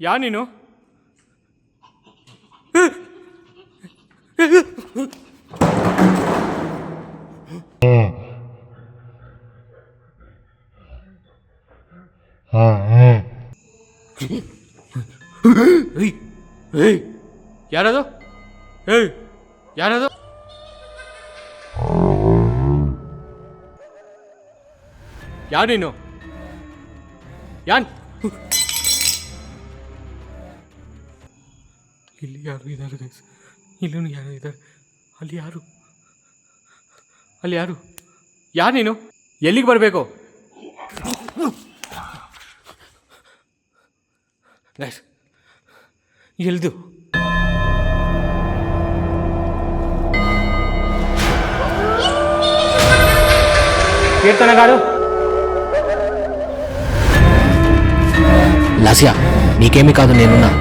ಯಾ ನೀನು? ಯಾರದು? ಯಾರದು? ಯಾರು ನೀನು? ಯಾನ್? ಇಲ್ಲಿ ಯಾರು ಇದ್ದಾರೆ ಗೈಸ್, ಇಲ್ಲೂ ಯಾರು ಇದ್ದಾರೆ. ಅಲ್ಲಿ ಯಾರು? ಯಾರು ನೀನು? ಎಲ್ಲಿಗೆ ಬರಬೇಕು ಗೈಸ್? ಎಲ್ದು? కీర్తనగారు, లాస్యా నీకేమీ కాదు, నేనున్నా.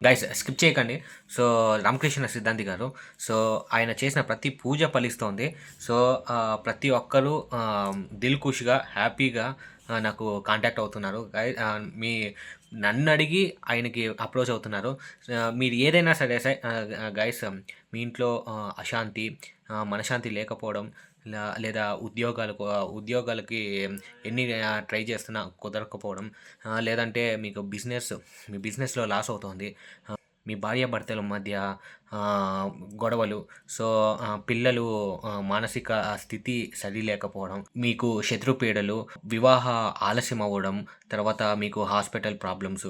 గైస్ స్కిప్ చేయకండి. సో రామకృష్ణ సిద్ధాంతి గారు, సో ఆయన చేసిన ప్రతి పూజ ఫలిస్తోంది. సో ప్రతి ఒక్కరూ దిల్ ఖుష్గా హ్యాపీగా నాకు కాంటాక్ట్ అవుతున్నారు. నన్ను అడిగి ఆయనకి అప్రోచ్ అవుతున్నారు. మీరు ఏదైనా సరే గైస్, మీ ఇంట్లో అశాంతి, మనశ్శాంతి లేకపోవడం, లేదా ఉద్యోగాలకి ఎన్ని ట్రై చేస్తున్నా కుదరకపోవడం, లేదంటే మీ బిజినెస్లో లాస్ అవుతుంది, మీ భార్యాభర్తల మధ్య గొడవలు, సో పిల్లలు మానసిక స్థితి సరి లేకపోవడం, మీకు శత్రుపీడలు, వివాహ ఆలస్యం అవ్వడం, తర్వాత మీకు హాస్పిటల్ ప్రాబ్లమ్స్,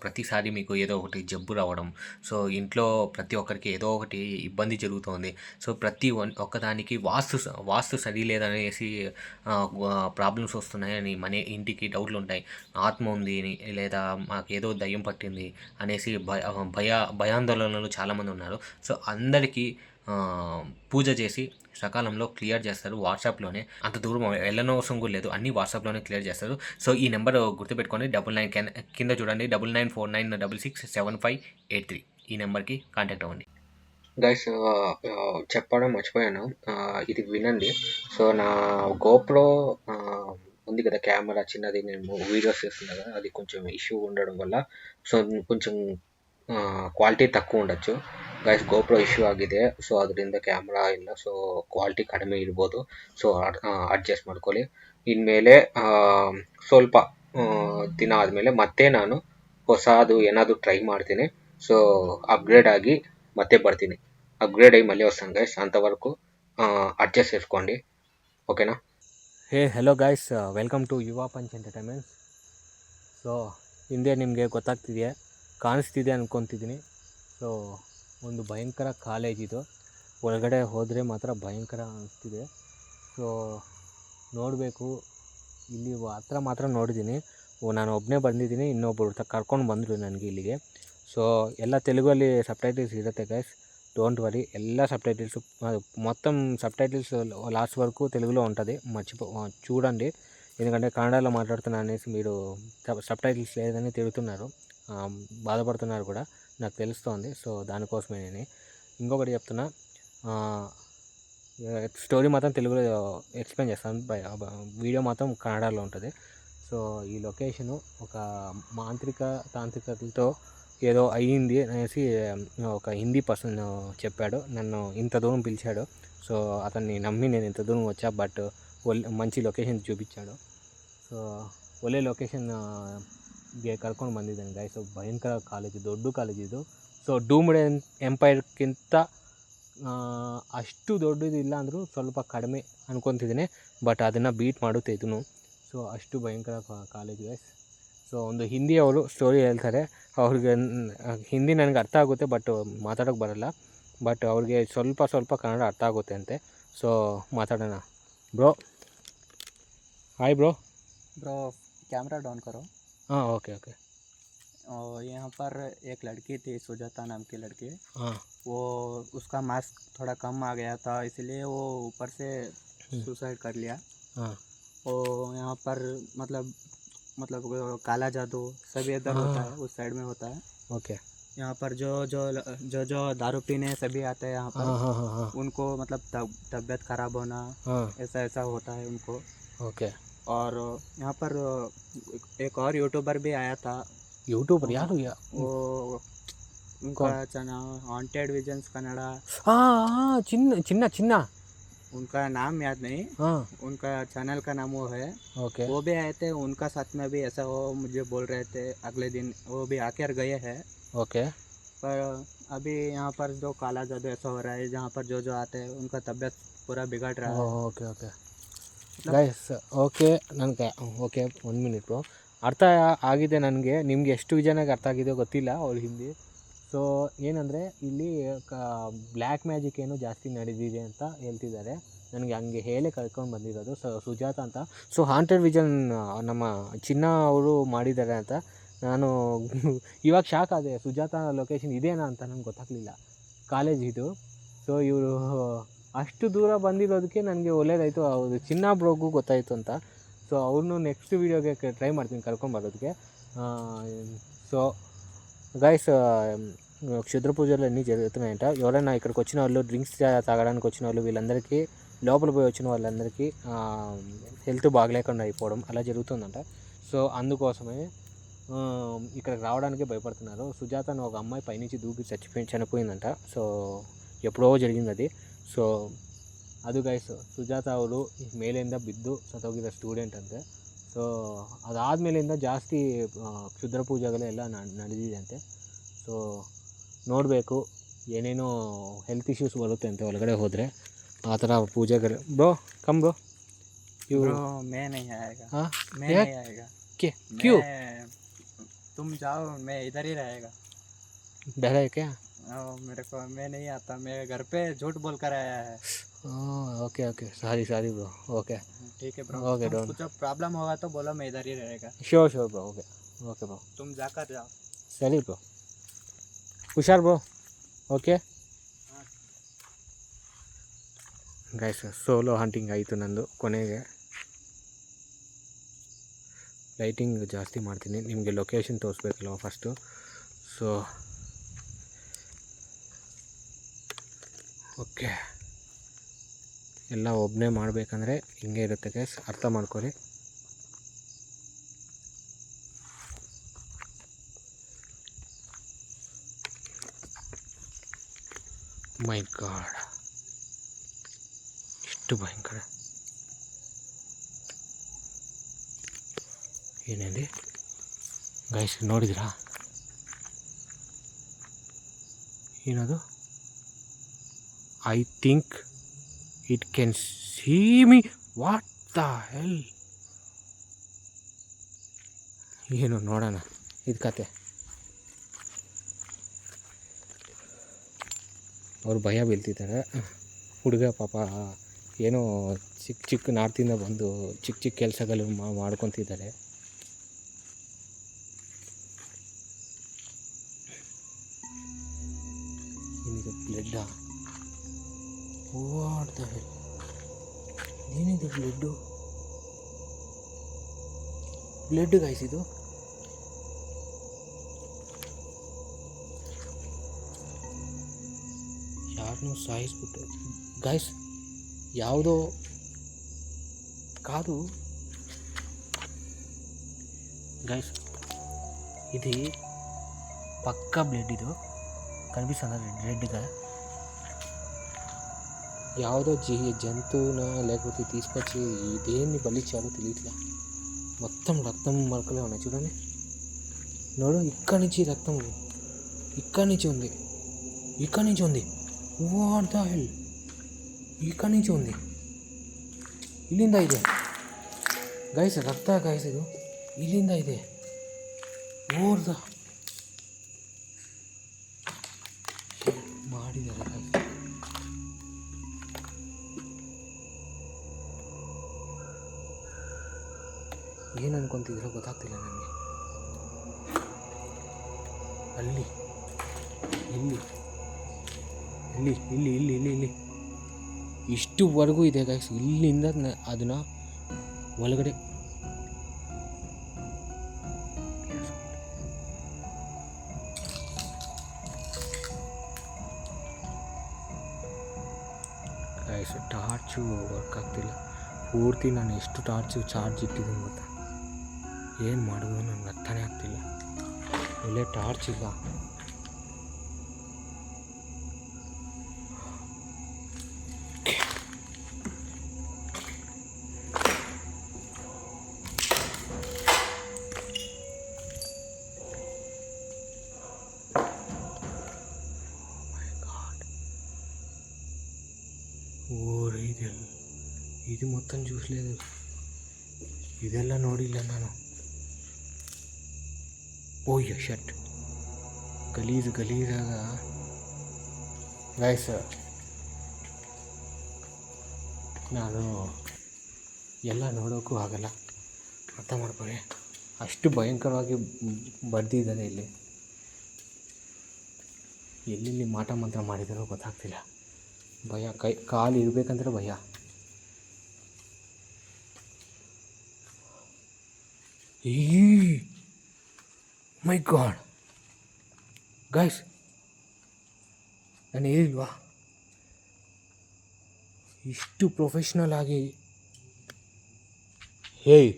ప్రతిసారి మీకు ఏదో ఒకటి జబ్బు రావడం, సో ఇంట్లో ప్రతి ఒక్కరికి ఏదో ఒకటి ఇబ్బంది జరుగుతోంది. సో ప్రతి ఒక్కదానికి వాస్తు సరి లేదనేసి ప్రాబ్లమ్స్ వస్తున్నాయని మన ఇంటికి డౌట్లు ఉంటాయి. ఆత్మ ఉంది లేదా మాకు ఏదో దయ్యం పట్టింది అనేసి భయాందోళనలు చాలామంది ఉన్నారు. సో అందరికీ పూజ చేసి సకాలంలో క్లియర్ చేస్తారు. వాట్సాప్లోనే, అంత దూరం వెళ్ళనవసరం కూడా లేదు, అన్నీ వాట్సాప్లోనే క్లియర్ చేస్తారు. సో ఈ నెంబర్ గుర్తుపెట్టుకోండి, 99 కింద చూడండి, 9949667583 ఈ నెంబర్కి కాంటాక్ట్ అవ్వండి. గైస్, చెప్పడం మర్చిపోయాను, ఇది వినండి. సో నా గోప్రో ఉంది కదా కెమెరా చిన్నది, నేను వీడియోస్ చేస్తున్నా కదా, అది కొంచెం ఇష్యూ ఉండడం వల్ల ಸೊ కొంచెం ಕ್ವಾಲಿಟಿ ತಕ್ಕೂ ఉండొచ్చు ಗೈಸ್. ಗೋಪ್ರೋ ಇಶ್ಯೂ ಆಗಿದೆ, ಸೊ ಅದರಿಂದ ಕ್ಯಾಮ್ರಾ ಇಲ್ಲ, ಸೊ ಕ್ವಾಲಿಟಿ ಕಡಿಮೆ ಇರ್ಬೋದು. ಸೊ ಅಡ್ಜಸ್ಟ್ ಮಾಡ್ಕೊಳ್ಳಿ. ಇನ್ಮೇಲೆ ಸ್ವಲ್ಪ ದಿನ ಆದಮೇಲೆ ಮತ್ತೆ ನಾನು ಹೊಸದು ಏನಾದರೂ ಟ್ರೈ ಮಾಡ್ತೀನಿ. ಸೊ ಅಪ್ಗ್ರೇಡ್ ಆಗಿ ಮತ್ತೆ ಬರ್ತೀನಿ. ಅಪ್ಗ್ರೇಡ್ ಆಗಿ ಮళ్ళీ వస్తాను ಗೈಸ್. అంతవరకు ಅಡ್ಜಸ್ಟ್ చేసుకోండి, ಓಕೆನಾ? ಹೆಲೋ ಗೈಸ್, ವೆಲ್ಕಮ್ ಟು ಯುವ ಪಂಚ್ ಎಂಟರ್ಟೈನ್ಮೆಂಟ್ಸ್. ಸೊ ಹಿಂದೆ ನಿಮಗೆ ಗೊತ್ತಾಗ್ತಿದೆಯಾ, ಕಾಣಿಸ್ತಿದೆ ಅಂದ್ಕೊತಿದ್ದೀನಿ. ಸೊ ಒಂದು ಭಯಂಕರ ಕಾಲೇಜ್ ಇದು, ಒಳಗಡೆ ಹೋದರೆ ಮಾತ್ರ ಭಯಂಕರ ಅನಿಸ್ತಿದೆ. ಸೊ ನೋಡಬೇಕು, ಇಲ್ಲಿ ಹತ್ರ ಮಾತ್ರ ನೋಡಿದ್ದೀನಿ. ನಾನು ಒಬ್ಬನೇ ಬಂದಿದ್ದೀನಿ, ಇನ್ನೊಬ್ಬರು ಕರ್ಕೊಂಡು ಬಂದರು ನನಗೆ ಇಲ್ಲಿಗೆ. ಸೊ ಎಲ್ಲ తెలుగుಲ್ಲಿ సబ్‌టైటిల్స్ ఇರುತ್ತೆ గైస్, డోంట్ వరీ. ಎಲ್ಲ సబ్‌టైటిల్స్ మొత్తం సబ్‌టైటిల్స్ లాస్ట్ వరకు తెలుగులో ఉంటుంది, చూడండి. ఎందుకంటే కన్నడలో మాట్లాడుతున్నా అనేసి మీరు సబ్‌టైటిల్స్ లేదని తిడుతున్నారు, బాధపడుతున్నారు కూడా, నాకు తెలుస్తోంది. సో దానికోసమే నేను ఇంకొకటి చెప్తున్నా, స్టోరీ మాత్రం తెలుగులో ఎక్స్ప్లెయిన్ చేస్తాను, వీడియో మాత్రం కన్నడలో ఉంటుంది. సో ఈ లొకేషను ఒక తాంత్రికతలతో ఏదో అయ్యింది అనేసి ఒక హిందీ పర్సన్ చెప్పాడు, నన్ను ఇంత దూరం పిలిచాడు. సో అతన్ని నమ్మి నేను ఇంత దూరం వచ్చా, బట్ మంచి ಲೊಕೇಶನ್ చూపించాడు. ಸೊ ಒಳ್ಳೆ ಲೊಕೇಶನ್ ಕರ್ಕೊಂಡು ಬಂದಿದ್ದಾನೆ ಗೈಸ್. ಭಯಂಕರ ಕಾಲೇಜು, ದೊಡ್ಡ ಕಾಲೇಜ್ ಇದು. ಸೊ ಡೂಮ್ಡ್ ಎಂಪೈರ್ಗಿಂತ ಅಷ್ಟು ದೊಡ್ಡದು ಇಲ್ಲ ಅಂದರೂ ಸ್ವಲ್ಪ ಕಡಿಮೆ ಅನ್ಕೊತಿದ್ದೀನಿ, ಬಟ್ ಅದನ್ನು ಬೀಟ್ ಮಾಡುತ್ತೆ ಇದನ್ನು. ಸೊ ಅಷ್ಟು ಭಯಂಕರ ಕಾಲೇಜ್ ಗೈಸ್. ಸೊ ಒಂದು ಹಿಂದಿ ಅವರು ಸ್ಟೋರಿ ಹೇಳ್ತಾರೆ, ಅವ್ರಿಗೆ ಹಿಂದಿ ನನಗೆ ಅರ್ಥ ಆಗುತ್ತೆ, ಬಟ್ ಮಾತಾಡೋಕ್ಕೆ ಬರೋಲ್ಲ, ಬಟ್ ಅವ್ರಿಗೆ ಸ್ವಲ್ಪ ಕನ್ನಡ ಅರ್ಥ ಆಗುತ್ತೆ ಅಂತೆ. ಸೊ ಮಾತಾಡೋಣ. Bro, hi bro. Bro camera down ಕರೋ. ಹಾಂ ಓಕೆ ಓಕೆ और यहाँ पर एक लड़की थी, सुजाता नाम की लड़की। ಹಾಂ वो उसका मास्क थोड़ा कम आ गया था, इसलिए वो ऊपर से सुसाइड कर लिया। ಹಾಂ और यहाँ पर मतलब वो काला जादू सभी इधर होता है, उस साइड में होता है। ಓಕೆ यहाँ पर जो दारू पीने सभी आते हैं यहाँ पर, ಹಾಂ ಹಾಂ ಹಾಂ ಹಾಂ उनको मतलब तबीयत खराब होना ಹಾಂ ऐसा ऐसा होता है उनको। ಓಕೆ और यहाँ पर एक और यूट्यूबर भी आया था, ಯೂಟ್ಯೂಬರ್ ಯಾರು वो उनका चैनल हॉन्टेड विजन्स कन्नड़ा, ಹಾಂ ಹಾಂ ಚಿನ್ನ ಚಿನ್ನ ಚಿನ್ನ उनका नाम याद नहीं, ಹಾಂ उनका चैनल का नाम वो है। ಓಕೆ वो भी आए थे, उनका साथ में भी ऐसा वो मुझे बोल रहे थे, अगले दिन वो भी आकर गए हैं। ಓಕೆ पर अभी यहाँ पर जो काला जादू ऐसा हो रहा है, जहाँ पर जो आते हैं उनका तबीयत पूरा बिगड़ रहा है। ಓಕೆ ಓಕೆ ಗೈಸ್ ಓಕೆ ನನಗೆ ಓಕೆ 1 ಮಿನಿಟ್ ಬ್ರೋ, ಅರ್ಥ ಆಗಿದೆ ನನಗೆ. ನಿಮ್ಗೆ ಎಷ್ಟು ಜನಕ್ಕೆ ಅರ್ಥ ಆಗಿದೆಯೋ ಗೊತ್ತಿಲ್ಲ ಅವ್ರ ಹಿಂದಿ. ಸೊ ಏನಂದರೆ ಇಲ್ಲಿ ಬ್ಲ್ಯಾಕ್ ಮ್ಯಾಜಿಕ್ ಏನು ಜಾಸ್ತಿ ನಡೆದಿದೆ ಅಂತ ಹೇಳ್ತಿದ್ದಾರೆ. ನನಗೆ ಹಂಗೆ ಹೇಳೇ ಕರ್ಕೊಂಡು ಬಂದಿರೋದು ಸುಜಾತ ಅಂತ. ಸೊ ಹಾಂಟೆಡ್ ವಿಜನ್ ನಮ್ಮ ಚಿನ್ನ ಅವರು ಮಾಡಿದ್ದಾರೆ ಅಂತ ನಾನು ಇವಾಗ ಶಾಕ್ ಆದೆ. ಸುಜಾತ ಲೊಕೇಶನ್ ಇದೇನಾ ಅಂತ ನನಗೆ ಗೊತ್ತಾಗಲಿಲ್ಲ, ಕಾಲೇಜ್ ಇದು. ಸೊ ಇವರು ಅಷ್ಟು ದೂರ ಬಂದಿರೋದಕ್ಕೆ ನನಗೆ ಒಳ್ಳೇದಾಯಿತು. ಅವರು ಚಿನ್ನ ಬ್ರೋಗೂ ಗೊತ್ತಾಯಿತು ಅಂತ. సో ಅವ್ರನ್ನೂ నెక్స్ట్ వీడియోಗೆ ట్రై ಮಾಡ್ತೀನಿ కర్కొంబరోదಕ್ಕೆ. సో గైస్ క్షుద్ర పూజలు అన్నీ జరుగుతున్నాయంట. ఎవరైనా ఇక్కడికి వచ్చిన వాళ్ళు, డ్రింక్స్ తాగడానికి వచ్చిన వాళ్ళు, వీళ్ళందరికీ లోపల పోయి వచ్చిన వాళ్ళందరికీ హెల్త్ బాగలేకుండా అయిపోవడం అలా జరుగుతుందంట. సో అందుకోసమే ఇక్కడికి రావడానికి భయపడుతున్నారు. సుజాత అని ఒక అమ్మాయి పైనుంచి దూకి చనిపోయిందంట. సో ఎప్పుడో జరిగింది అది. ಸೊ ಅದು ಗೈಸ್ ಸುಜಾತ ಅವರು ಮೇಲಿಂದ ಬಿದ್ದು ಸತ್ತೋಗಿರೋ ಸ್ಟೂಡೆಂಟ್ ಅಂತೆ. ಸೊ ಅದಾದಮೇಲಿಂದ ಜಾಸ್ತಿ ಕ್ಷುದ್ರ ಪೂಜೆಗಳೆಲ್ಲ ನಡೆದಿದೆ ಅಂತೆ. ಸೊ ನೋಡಬೇಕು, ಏನೇನೋ ಹೆಲ್ತ್ ಇಶ್ಯೂಸ್ ಬರುತ್ತೆ ಅಂತೆ ಒಳಗಡೆ ಹೋದರೆ ಆ ಥರ ಪೂಜೆಗಳು. ಬ್ರೋ ಕಮ್ ಬ್ರೋ, ಇವರು मैं नहीं आएगा, हाँ मैं यार? नहीं आएगा, क्यों तुम जाओ, मैं इधर ही रहेगा। डर है क्या? मेरे को मैं नहीं आता, मैं घर पे झूठ बोल कर आया है। ಓಕೆ ಓಕೆ ಸಾರಿ ಸಾರಿ ಬ್ರೋ. ಓಕೆ ठीक है ब्रो, Okay, तुम don't. कुछ प्रॉब्लम होगा तो बोलो, मैं इधर ही रहेगा। Sure sure bro. Okay okay bro, तुम जाकर जाओ। ಸರಿ ಬ್ರೋ, ಹುಷಾರ್ bro. Okay guys, solo hunting ಆಯಿತು ನಂದು. ಕೊನೆಗೆ ಲೈಟಿಂಗ್ ಜಾಸ್ತಿ ಮಾಡ್ತೀನಿ, ನಿಮಗೆ ಲೊಕೇಶನ್ ತೋರಿಸ್ಬೇಕಲ್ವ ಫಸ್ಟು. ಸೊ ಓಕೆ, ಎಲ್ಲ ಒಬ್ಬನೇ ಮಾಡಬೇಕಂದ್ರೆ ಹಿಂಗೆ ಇರುತ್ತೆ ಗೈಸ್, ಅರ್ಥ ಮಾಡ್ಕೊಳ್ಳಿ. ಮೈ ಗಾಡ್, ಎಷ್ಟು ಭಯಂಕರ. ಏನೇಳಿ ಗೈಸ್, ನೋಡಿದ್ರಾ ಏನದು? I think it can sea me. What the hell? ಏನು ನೋಡೋಣ ಇದು ಕತೆ. ಅವ್ರು ಭಯ ಬೀಳ್ತಿದ್ದಾರೆ. ಹುಡುಗ ಪಾಪ ಏನೋ ಚಿಕ್ಕ ಚಿಕ್ಕ ನಾರ್ತಿಂದ ಬಂದು ಚಿಕ್ಕ ಚಿಕ್ಕ ಕೆಲಸಗಳು ಮಾಡ್ಕೊತಿದ್ದಾರೆ. ಏನಿದು ಬ್ಲಡ್ಡಾ? What the hell? ಏನಿದು ಬ್ಲಡ್ಡು? ಬ್ಲಡ್ ಗೈಸ್, ಇದು ಯಾರನ್ನೂ ಸಾಯಿಸ್ಬಿಟ್ಟು ಗೈಸ್. ಯಾವುದೋ ಕಾದು ಗೈಸ್, ఇది పక్కా బ్లడ్. ఇది కనిపిస్తుందా రెడ్గా? ಯಾವುದో జంతువున లేకపోతే తీసుకొచ్చి దేన్ని బలిచ్చాడో తెలియట్లా. మొత్తం రక్తం మరకలే ఉన్నాయి చూడండి. ನೋಡು, ఇక్కడి నుంచి రక్తం, ఇక్కడి నుంచి ఉంది, ఇక్కడి నుంచి ఉంది. What the hell? ಇಕ್ಕಡಿ నుంచి ఉంది, ಇಲ್ಲಿಂದ ಇದೆ ಗೈಸ್ ರಕ್ತ. ಗೈಸ್ ಇದು ಇಲ್ಲಿಂದ ಇದೆ. ಓರ್ದ ಮಾಡಿದ್ದಾರೆ ಗೈಸ್. ಏನು ಅನ್ಕೊತಿದ್ರೋ ಗೊತ್ತಾಗ್ತಿಲ್ಲ ನನಗೆ. ಅಲ್ಲಿ ಇಲ್ಲಿ ಇಲ್ಲಿ ಇಲ್ಲಿ ಇಲ್ಲಿ ಇಲ್ಲಿ ಇಲ್ಲಿ ಇಷ್ಟುವರೆಗೂ ಇದೆ ಗೈಸ್. ಇಲ್ಲಿಂದ ಅದನ್ನು ಒಳಗಡೆ ಗೈಸ್ ಟಾರ್ಚು ವರ್ಕ್ ಆಗ್ತಿಲ್ಲ. ಪೂರ್ತಿ ನಾನು ಎಷ್ಟು ಟಾರ್ಚು ಚಾರ್ಜ್ ಇಟ್ಟಿದ್ದೀನಿ ಗೊತ್ತಾ? ಏನು ಮಾಡೋದು ನನಗೆ ಅರ್ಥನೇ ಆಗ್ತಿಲ್ಲ. ಒಳ್ಳೆ ಟಾರ್ಚ್ ಇಲ್ಲ. ఇది మొత్తం చూసలేదు, ಇದೆಲ್ಲ ನೋಡಿಲ್ಲ ನಾನು. ಓಯ್ಯ ಶಟ್, ಗಲೀಜಾಗ ಗೈಸ್ ನಾನು ಎಲ್ಲ ನೋಡೋಕ್ಕೂ ಆಗಲ್ಲ, ಅರ್ಥ ಮಾಡ್ಕೊಳ್ಳಿ. ಅಷ್ಟು ಭಯಂಕರವಾಗಿ ಬಡ್ದಿದ್ದಾರೆ ಇಲ್ಲಿ. ಎಲ್ಲೆಲ್ಲಿ ಮಾಟ ಮಂತ್ರ ಮಾಡಿದಾರೋ ಗೊತ್ತಾಗ್ತಿಲ್ಲ. ಭಯ, ಕಾಲು ಇರಬೇಕಂದ್ರೆ ಭಯ. ಮೈ ಗಾಡ್ ಗೈಸ್, ನಾನು ಹೇಳಿಲ್ವಾ ಇಷ್ಟು ಪ್ರೊಫೆಷ್ನಲ್ ಆಗಿ. ಹೇಯ್,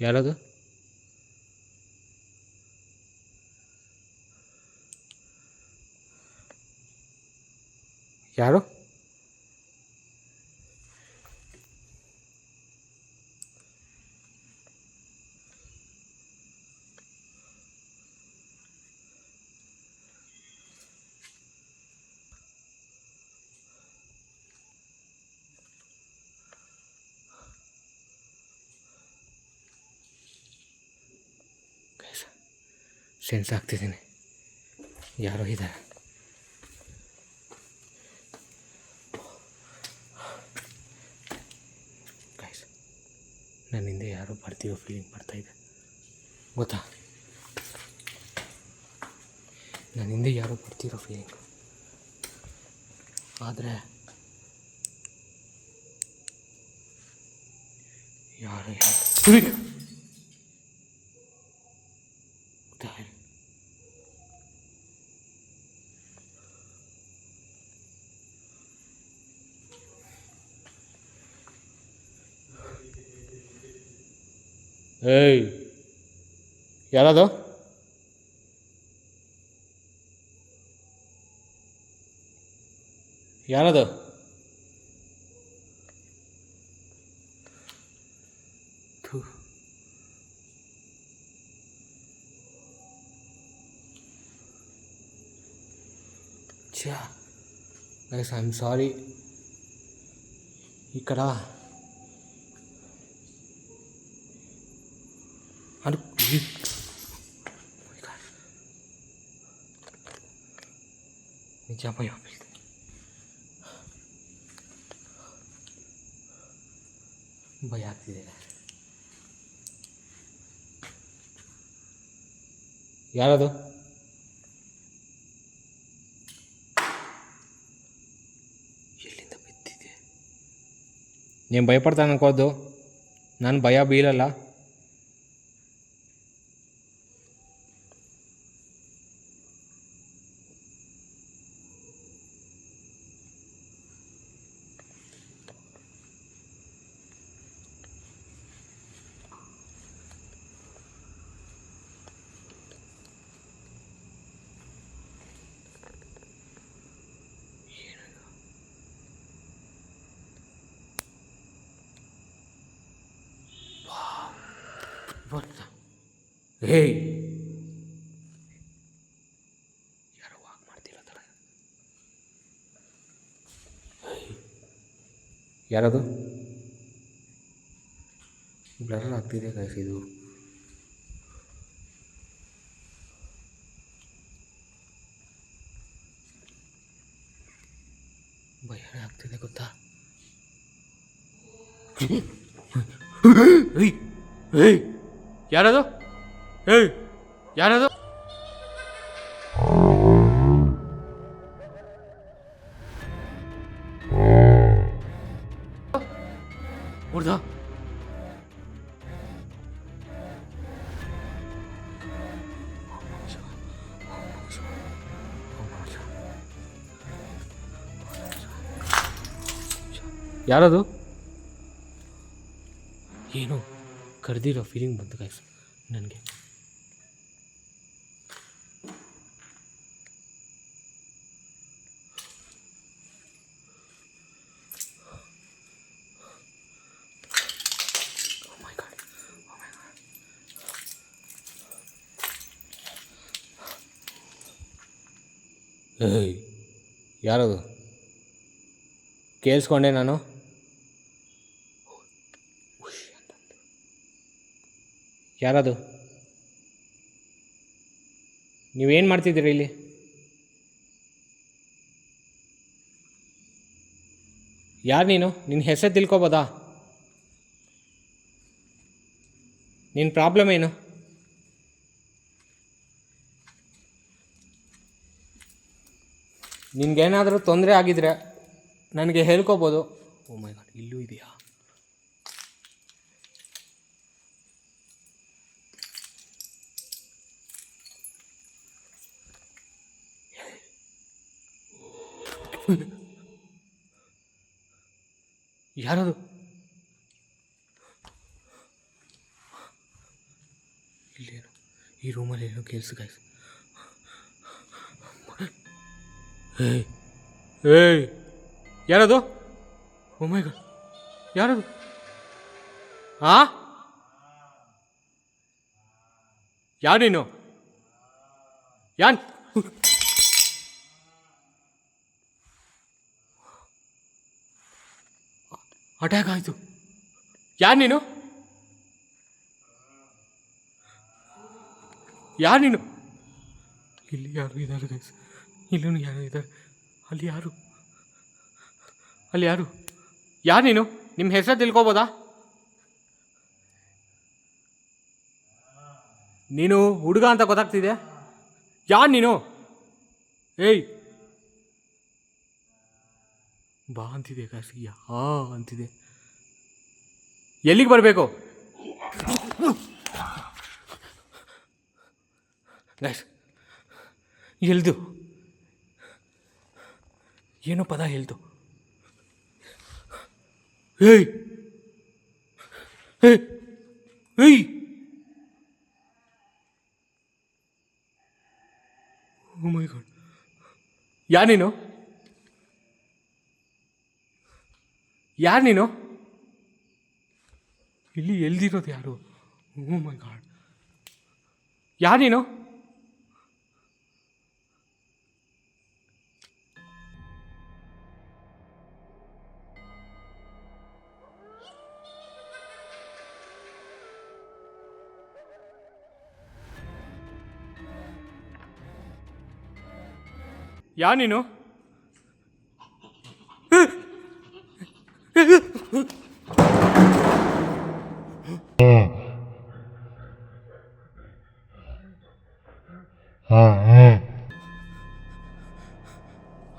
ಯಾರದು? ಯಾರು? ಸೆನ್ಸ್ ಆಗ್ತಿದ್ದೀನಿ, ಯಾರೋ ಇದ್ದಾರೆ. ಗೈಸ್, ನನ್ನ ಹಿಂದೆ ಯಾರೋ ಬರ್ತಿರೋ ಫೀಲಿಂಗ್ ಬರ್ತಾಯಿದೆ ಗೊತ್ತಾ? ನನ್ನ ಹಿಂದೆ ಯಾರೋ ಬರ್ತಿರೋ ಫೀಲಿಂಗ್. ಆದರೆ ಯಾರು ಏಯ್, ಯಾರದು? ಯಾರದು? ಛಾ ಗೈಸ್, ಐ ಆಮ್ ಸಾರಿ. ఇక్కడ ನಿಜ ಭಯ ಬೀಳ್ತು. ಭಯ ಆಗ್ತಿದೆ. ಯಾರದು? ಎಲ್ಲಿಂದ ಬಿದ್ದಿದೆ? ನೀನು ಭಯಪಡ್ತಾನೆ ಅನ್ಕೋದು, ನಾನು ಭಯ ಬೀಳಲ್ಲ. ಹೇಯ್, ಯಾರೋ ವಾಕ್ ಮಾಡ್ತಿರೋ ಥರ. ಯಾರದು? ಬ್ಲರ್ ಆಗ್ತಿದೆ ಗೈಸ್ ಇದು. ಭಯನೇ ಆಗ್ತಿದೆ ಗೊತ್ತಾ? ಏಯ್ ಏಯ್ ಯಾರದು? ಏಯ್, ಯಾರದು? ನೋಡ್ದ? ಯಾರದು? ಏನು ಕರೆದಿರೋ ಫೀಲಿಂಗ್ ಬಂತು ಗೈಸ್ ನನಗೆ. ಏಯ್, ಯಾರದು? ಕೇಳಿಸ್ಕೊಂಡೆ ನಾನು. ಯಾರದು? ನೀವೇನು ಮಾಡ್ತಿದ್ದೀರಿ ಇಲ್ಲಿ? ಯಾರು ನೀನು? ನಿನ್ನ ಹೆಸರು ತಿಳ್ಕೊಬೋದಾ? ನಿನ್ನ ಪ್ರಾಬ್ಲಮ್ ಏನು? ನಿನಗೇನಾದರೂ ತೊಂದರೆ ಆಗಿದ್ರೆ ನನಗೆ ಹೇಳ್ಕೊಬೋದು. ಓ ಮೈ ಗಾಡ್, ಇಲ್ಲೂ ಇದೆಯಾ? ಯಾರದು? ಇಲ್ಲೇನು ಈ ರೂಮಲ್ಲಿ ಏನೋ ಕೇಳಿಸು ಗೈಸ್. ಏಯ್ ಏಯ್, ಯಾರದು? ಓ ಮೈ ಗಾಡ್, ಯಾರದು? ಆ, ಯಾರು ನೀನು? ಯಾನ್ ಅಟ್ಯಾಕ್ ಆಯಿತು. ಯಾರು ನೀನು? ಯಾರು ನೀನು? ಇಲ್ಲಿ ಯಾರು ಇದ್ದಾರೆ ಗೈಸ್, ಇಲ್ಲೂ ಯಾರು ಇದ್ದಾರೆ. ಅಲ್ಲಿ ಯಾರು? ಅಲ್ಲಿ ಯಾರು? ಯಾರು ನೀನು? ನಿಮ್ಮ ಹೆಸರು ತಿಳ್ಕೊಬೋದಾ? ನೀನು ಹುಡುಗ ಅಂತ ಗೊತ್ತಾಗ್ತಿದೆ. ಯಾರು ನೀನು? ಏಯ್, ಬಾ ಅಂತಿದೆ ಗೈಸ್, ಯಾ ಅಂತಿದೆ. ಎಲ್ಲಿಗೆ ಬರಬೇಕು ಗೈಸ್? ಎಲ್ದು ಏನೋ ಪದ ಹೇಳ್ತು. ಏಯ್ ಏಯ್ ಏಯ್, ಓ ಮೈ ಗಾಡ್, ಯಾರು ನೀನು? ಯಾರು ನೀನು? ಇಲ್ಲಿ ಎಲ್ದಿರೋದು ಯಾರು? ಓ ಮೈ ಗಾಡ್, ಯಾರು ನೀನು? ಯಾರು ನೀನು?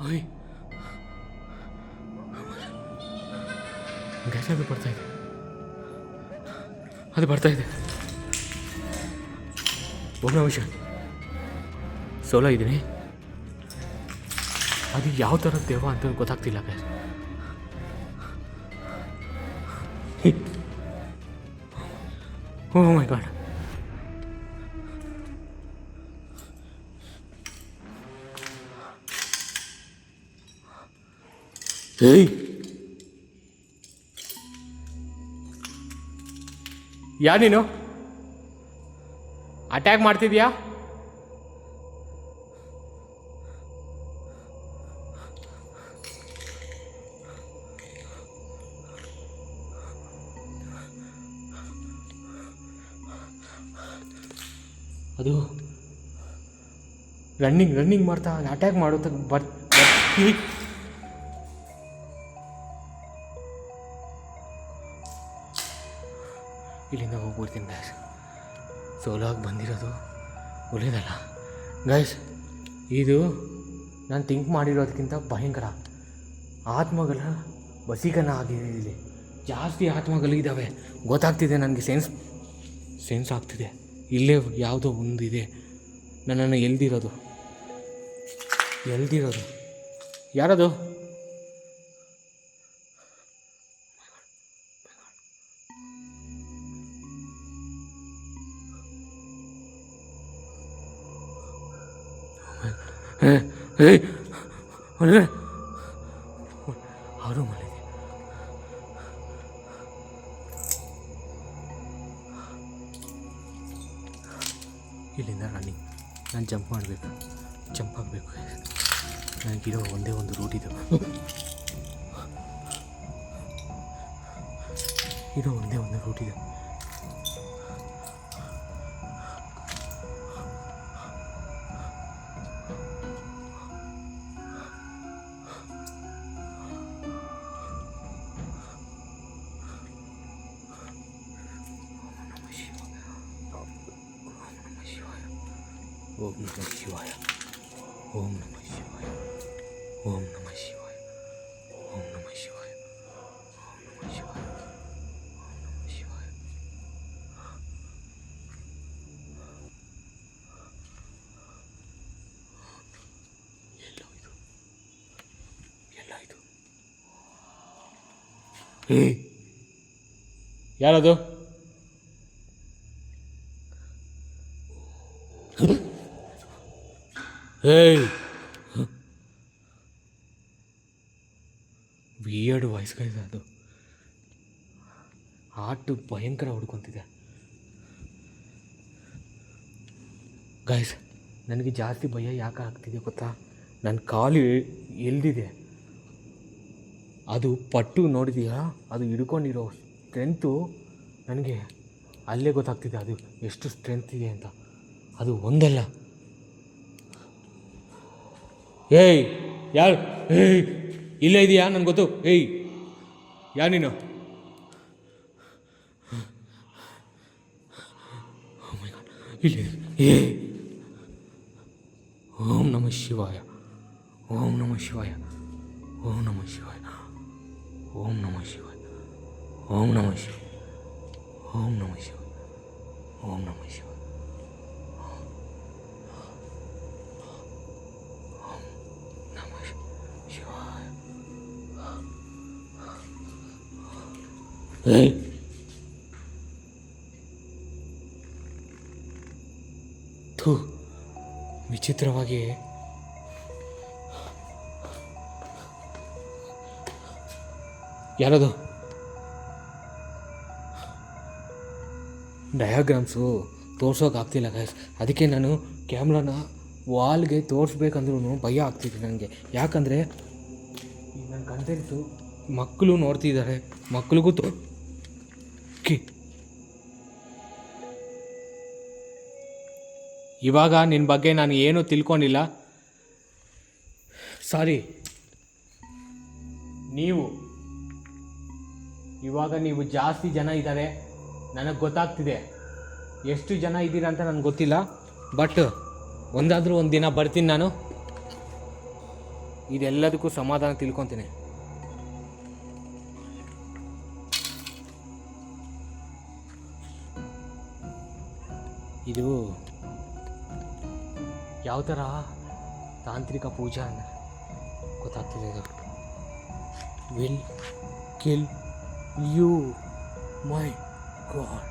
ಓಯ್ ಗ್ಯಾಸ್ ಅದು ಬರ್ತಾ ಇದೆ, ಅದು ಬರ್ತಾ ಇದೆ. ಒಬ್ಬ ನಿಮಿಷ, ಸೋಲೋ ಇದ್ದೀನಿ. ಅದು ಯಾವ ಥರದ ದೇವ ಅಂತ ಗೊತ್ತಾಗ್ತಿಲ್ಲ ಗ್ಯಾಸ್. ಓ ಮೈ ಗಾಡ್, ಏಯ್, ಯಾರು ನೀನು? ಅಟ್ಯಾಕ್ ಮಾಡ್ತಿದ್ಯಾ? ಅದು ರನ್ನಿಂಗ್ ಮಾಡ್ತಾ ಅಟ್ಯಾಕ್ ಮಾಡುತ್ತ ಇಲ್ಲಿಂದ ಹೋಗ್ಬಿಡ್ತೀನಿ ಗ್ಯಾಸ್. ಸೋಲಾಗಿ ಬಂದಿರೋದು ಒಳ್ಳೇದಲ್ಲ ಗೈಸ್. ಇದು ನಾನು ಥಿಂಕ್ ಮಾಡಿರೋದಕ್ಕಿಂತ ಭಯಂಕರ ಆತ್ಮಗಳ ವಶೀಕರಣ ಆಗಿದೆ. ಇಲ್ಲಿ ಜಾಸ್ತಿ ಆತ್ಮಗಳು ಇದ್ದಾವೆ ಗೊತ್ತಾಗ್ತಿದೆ ನನಗೆ, ಸೆನ್ಸ್ ಆಗ್ತಿದೆ. ಇಲ್ಲೇ ಯಾವುದೋ ಒಂದು ಇದೆ ನನ್ನನ್ನು ಎಲ್ದಿರೋದು ಯಾರದು? ಅವರು ಮನೆ ಇಲ್ಲಿಂದ ನಾನು ಜಂಪ್ ಆಗಬೇಕು. ನನಗಿರೋ ಒಂದೇ ಒಂದು ರೂಟ್ ಇದು. ಓಂ ನಮಃ ಶಿವಾಯ. ಓಂ ನಮಃ ಶಿವಾಯ. ಓಂ ನಮಃ ಶಿವಾಯ. ಓಂ ನಮಃ ಶಿವಾಯ. ಓಂ ನಮಃ ಶಿವಾಯ. ಓಂ ನಮಃ ಶಿವಾಯ. ಎಲ್ಲ ಇದು ಯಾರದು? Weird voice guys. ಅದು ಹಾರ್ಟು ಭಯಂಕರ ಹೊಡ್ಕೊತಿದೆ ಗೈಸ್. ನನಗೆ ಜಾಸ್ತಿ ಭಯ ಯಾಕೆ ಆಗ್ತಿದೆ ಗೊತ್ತಾ? ನನ್ನ ಕಾಲು ಎಲ್ದಿದೆ, ಅದು ಪಟ್ಟು ನೋಡಿದೆಯಾ, ಅದು ಹಿಡ್ಕೊಂಡಿರೋ ಸ್ಟ್ರೆಂತು ನನಗೆ ಅಲ್ಲೇ ಗೊತ್ತಾಗ್ತಿದೆ ಅದು ಎಷ್ಟು ಸ್ಟ್ರೆಂತ್ ಇದೆ ಅಂತ. ಅದು ಒಂದಲ್ಲ. ಯಾರು ಇಲ್ಲೇ ಇದೆಯಾ? ನನಗೆ ಗೊತ್ತು. ಯಾರು ನೀನು? ಇಲ್ಲಿ ಓಂ ನಮಃ ಶಿವಾಯ. ಓಂ ನಮಃ ಶಿವಾಯ. ಓಂ ನಮಃ ಶಿವಾಯ. ಓಂ ನಮಃ ಶಿವಾಯ. ಓಂ ನಮಃ ಶಿವಾಯ. ಓಂ ನಮಃ ಶಿವಾಯ. ಓಂ ನಮಃ ಶಿವಾಯ. ಥೂ, ವಿಚಿತ್ರವಾಗಿ ಯಾರದು? ಡಯಾಗ್ರಾಮ್ಸು ತೋರ್ಸೋಕ್ಕಾಗ್ತಿಲ್ಲ ಗೈಸ್. ಅದಕ್ಕೆ ನಾನು ಕ್ಯಾಮ್ರಾನ ವಾಲ್ಗೆ ತೋರಿಸ್ಬೇಕಂದ್ರೂ ಭಯ ಆಗ್ತಿದೆ ನನಗೆ. ಯಾಕಂದರೆ ನನ್ನ ಕಂಟೆಂಟು ಮಕ್ಕಳು ನೋಡ್ತಿದ್ದಾರೆ, ಮಕ್ಕಳಿಗೂ ಇವಾಗ ನಿನ್ನ ಬಗ್ಗೆ ನಾನು ಏನೂ ತಿಳ್ಕೊಂಡಿಲ್ಲ, ಸಾರಿ. ನೀವು ಜಾಸ್ತಿ ಜನ ಇದ್ದಾರೆ, ನನಗೆ ಗೊತ್ತಾಗ್ತಿದೆ. ಎಷ್ಟು ಜನ ಇದ್ದೀರಾ ಅಂತ ನನಗೆ ಗೊತ್ತಿಲ್ಲ, ಬಟ್ ಒಂದಾದರೂ ಒಂದು ದಿನ ಬರ್ತೀನಿ ನಾನು, ಇದೆಲ್ಲದಕ್ಕೂ ಸಮಾಧಾನ ತಿಳ್ಕೊತೀನಿ. ಇದು ಯಾವ ಥರ ತಾಂತ್ರಿಕ ಪೂಜಾ ಗೊತ್ತಾಗ್ತಿದೆ. ಇದು will kill you, my god,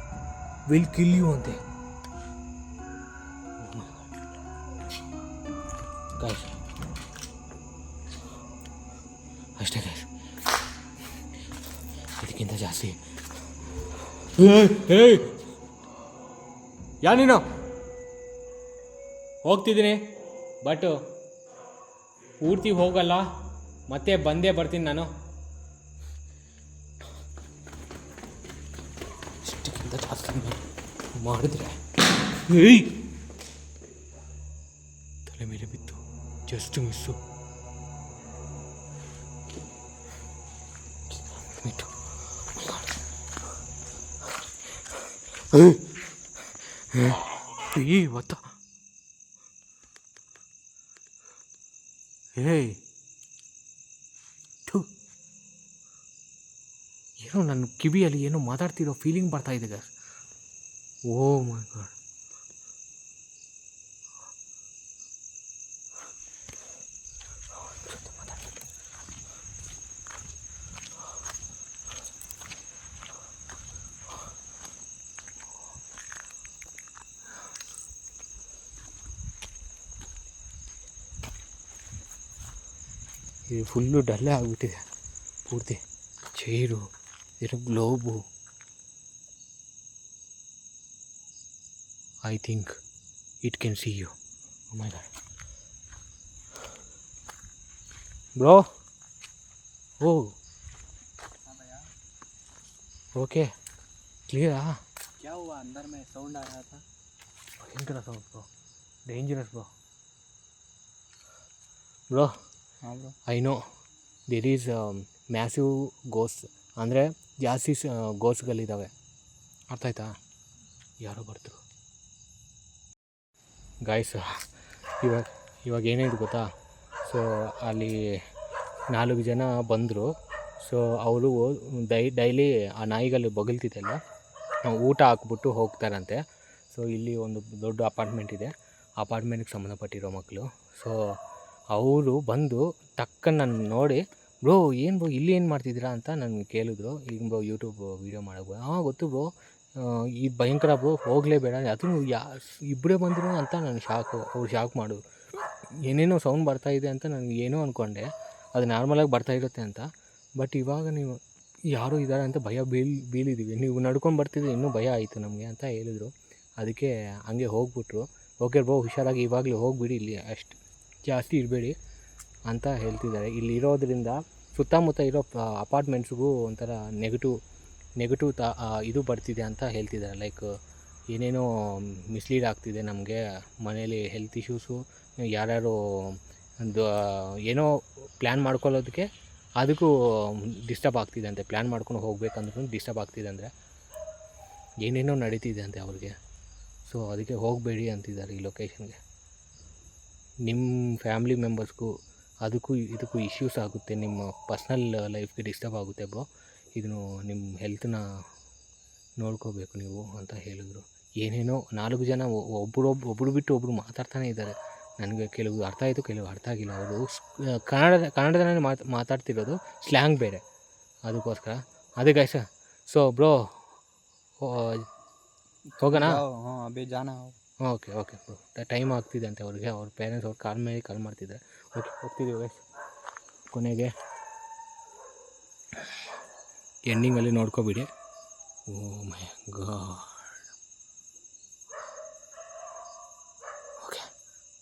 will kill you ಅಂತೆ. ಗೈಸ್ ಅಷ್ಟೇ ಗೈಸ್, ಇದಕ್ಕಿಂತ ಜಾಸ್ತಿ. ಯಾ ನೀನು? ಹೋಗ್ತಿದ್ದೀನಿ, ಬಟ್ ಪೂರ್ತಿ ಹೋಗಲ್ಲ, ಮತ್ತೆ ಬಂದೇ ಬರ್ತೀನಿ ನಾನು. ಇಷ್ಟಕ್ಕಿಂತ ಜಾಸ್ತಿ ಮಾಡಿದ್ರೆ ತಲೆ ಮೇಲೆ ಬಿತ್ತು, just miss. Yeah. what the? ಏಯ್ ಥು, ಏನೋ ನನ್ನ ಕಿವಿಯಲ್ಲಿ ಏನೋ ಮಾತಾಡ್ತಿರೋ ಫೀಲಿಂಗ್ ಬರ್ತಾ ಇದೆ ಗೈಸ್. Oh my God. ಇದು ಫುಲ್ಲು ಡಲ್ಲೇ ಆಗಿಬಿಟ್ಟಿದೆ ಪೂರ್ತಿ. ಚೇರು, ಇದು globe. I think it can see you. Oh my God bro. Oh okay clear. हाँ क्या हुआ? अंदर में साउंड आ रहा था। भयंकर साउंड ब्रो, डेंजरस ब्रो. हाँ bro, I know there is massive ಗೋಸ್, ಅಂದರೆ ಜಾಸ್ತಿ ಗೋಸ್ಗಳಿದ್ದಾವೆ. ಅರ್ಥ ಆಯ್ತಾ? ಯಾರೋ ಬರ್ತರು ಗಾಯ್ಸ್. ಇವಾಗ ಏನಿದೆ ಗೊತ್ತಾ? ಸೊ ಅಲ್ಲಿ 4 ಜನ ಬಂದರು. ಸೊ ಅವರು ಡೈಲಿ ಆ ನಾಯಿಗಳು ಬೊಗಳ್ತಿದ್ದಲ್ಲ, ಊಟ ಹಾಕ್ಬಿಟ್ಟು ಹೋಗ್ತಾರಂತೆ. ಸೊ ಇಲ್ಲಿ ಒಂದು ದೊಡ್ಡ ಅಪಾರ್ಟ್ಮೆಂಟ್ ಇದೆ, ಅಪಾರ್ಟ್ಮೆಂಟ್ಗೆ ಸಂಬಂಧಪಟ್ಟಿರೋ ಮಕ್ಕಳು. ಸೊ ಅವರು ಬಂದು ಟಕ್ಕನ್ನು ನನ್ನ ನೋಡಿ, ಬ್ರೋ ಏನು ಬ್ರೋ ಇಲ್ಲಿ ಏನು ಮಾಡ್ತಿದ್ದೀರಾ ಅಂತ ನನಗೆ ಕೇಳಿದ್ರು. ಈಗ ಬ್ರೋ ಯೂಟ್ಯೂಬ್ ವೀಡಿಯೋ ಮಾಡೋದು. ಹಾಂ ಗೊತ್ತು ಬ್ರೋ, ಇದು ಭಯಂಕರ ಬ್ರೋ, ಹೋಗಲೇಬೇಡ. ಅದು ಇಬ್ಬರೇ ಬಂದರು ಅಂತ ನನಗೆ ಶಾಕು. ಅವ್ರು ಶಾಕ್ ಮಾಡೋದು, ಏನೇನೋ ಸೌಂಡ್ ಬರ್ತಾಯಿದೆ ಅಂತ ನನಗೆ ಏನೋ ಅಂದ್ಕೊಂಡೆ, ಅದು ನಾರ್ಮಲಾಗಿ ಬರ್ತಾ ಇರುತ್ತೆ ಅಂತ. ಬಟ್ ಇವಾಗ ನೀವು ಯಾರೋ ಇದ್ದಾರೆ ಅಂತ ಭಯ ಬೀಳಿದ್ದೀವಿ. ನೀವು ನಡ್ಕೊಂಡು ಬರ್ತಿದ್ರೆ ಇನ್ನೂ ಭಯ ಆಯಿತು ನಮಗೆ ಅಂತ ಹೇಳಿದ್ರು. ಅದಕ್ಕೆ ಹಂಗೆ ಹೋಗ್ಬಿಟ್ರು. ಓಕೆ ಬ್ರೋ ಹುಷಾರಾಗಿ ಇವಾಗಲೇ ಹೋಗಿಬಿಡಿ, ಇಲ್ಲಿ ಅಷ್ಟು ಜಾಸ್ತಿ ಇರಬೇಡಿ ಅಂತ ಹೇಳ್ತಿದ್ದಾರೆ. ಇಲ್ಲಿ ಇರೋದ್ರಿಂದ ಸುತ್ತಮುತ್ತ ಇರೋ ಅಪಾರ್ಟ್ಮೆಂಟ್ಸ್ಗೂ ಒಂಥರ ನೆಗೆಟಿವ್ ಇದು ಬರ್ತಿದೆ ಅಂತ ಹೇಳ್ತಿದ್ದಾರೆ. ಲೈಕ್ ಏನೇನೋ ಮಿಸ್ಲೀಡ್ ಆಗ್ತಿದೆ ನಮಗೆ ಮನೇಲಿ, ಹೆಲ್ತ್ ಇಶ್ಯೂಸು, ಯಾರ್ಯಾರು ಒಂದು ಏನೋ ಪ್ಲ್ಯಾನ್ ಮಾಡ್ಕೊಳ್ಳೋದಕ್ಕೆ ಅದಕ್ಕೂ ಡಿಸ್ಟರ್ಬ್ ಆಗ್ತಿದೆ ಅಂತೆ. ಪ್ಲ್ಯಾನ್ ಮಾಡ್ಕೊಂಡು ಹೋಗ್ಬೇಕಂದ್ರೂ ಡಿಸ್ಟರ್ಬ್ ಆಗ್ತಿದೆ, ಅಂದರೆ ಏನೇನೋ ನಡೀತಿದೆ ಅಂತೆ ಅವ್ರಿಗೆ. ಸೊ ಅದಕ್ಕೆ ಹೋಗಬೇಡಿ ಅಂತಿದ್ದಾರೆ ಈ ಲೊಕೇಶನ್ಗೆ. ನಿಮ್ಮ ಫ್ಯಾಮ್ಲಿ ಮೆಂಬರ್ಸ್ಗೂ ಇದಕ್ಕೂ ಇಶ್ಯೂಸ್ ಆಗುತ್ತೆ, ನಿಮ್ಮ ಪರ್ಸ್ನಲ್ ಲೈಫ್ಗೆ ಡಿಸ್ಟರ್ಬ್ ಆಗುತ್ತೆ ಬ್ರೋ. ಇದನ್ನು ನಿಮ್ಮ ಹೆಲ್ತನ್ನ ನೋಡ್ಕೋಬೇಕು ನೀವು ಅಂತ ಹೇಳಿದ್ರು. ಏನೇನೋ 4 ಜನ ಒಬ್ಬರು ಬಿಟ್ಟು ಒಬ್ಬರು ಮಾತಾಡ್ತಾನೆ ಇದ್ದಾರೆ. ನನಗೆ ಕೆಲವು ಅರ್ಥ ಆಯಿತು, ಕೆಲವು ಅರ್ಥ ಆಗಿಲ್ಲ. ಅವರು ಕನ್ನಡದಲ್ಲೇ ಮಾತಾಡ್ತಿರೋದು, ಸ್ಲ್ಯಾಂಗ್ ಬೇರೆ, ಅದಕ್ಕೋಸ್ಕರ. ಅದೇ ಗೈಸ. ಸೊ ಬ್ರೋ ಹೋಗೋಣ? हाँ अभी जाना है। ಓಕೆ ಬ್ರೋ, ಟೈಮ್ ಆಗ್ತಿದೆ ಅಂತೆ ಅವ್ರಿಗೆ. ಅವ್ರ ಪೇರೆಂಟ್ಸ್ ಅವ್ರು ಕಾಲ್ ಮಾಡ್ತಿದ್ದಾರೆ. ಓಕೆ ಹೋಗ್ತಿದ್ದೀವಿ ಗೈಸ್. ಕೊನೆಗೆ ಎಂಡಿಂಗಲ್ಲಿ ನೋಡ್ಕೊಬಿಡಿ. Oh my God.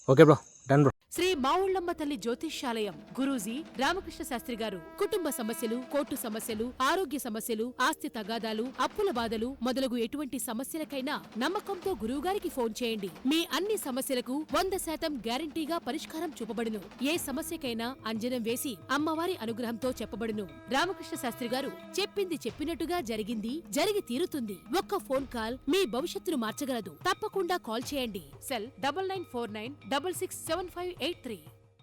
Okay bro, done bro. Shri Mavullamma తల్లి జ్యోతిష్యాలయం గురూజీ రామకృష్ణ శాస్త్రి గారు కుటుంబ సమస్యలు, కోర్టు సమస్యలు, ఆరోగ్య సమస్యలు, ఆస్తి తగాదాలు, అప్పుల బాధలు మొదలగు ఎటువంటి సమస్యలకైనా నమ్మకంతో గురువు గారికి ఫోన్ చేయండి. మీ అన్ని సమస్యలకు 100% గ్యారంటీగా పరిష్కారం చూపబడును. ఏ సమస్యకైనా అంజనం వేసి అమ్మవారి అనుగ్రహంతో చెప్పబడును. రామకృష్ణ శాస్త్రి గారు చెప్పింది చెప్పినట్టుగా జరిగి తీరుతుంది. ఒక్క ఫోన్ కాల్ మీ భవిష్యత్తును మార్చగలదు. తప్పకుండా కాల్ చేయండి. సెల్ 9949667583.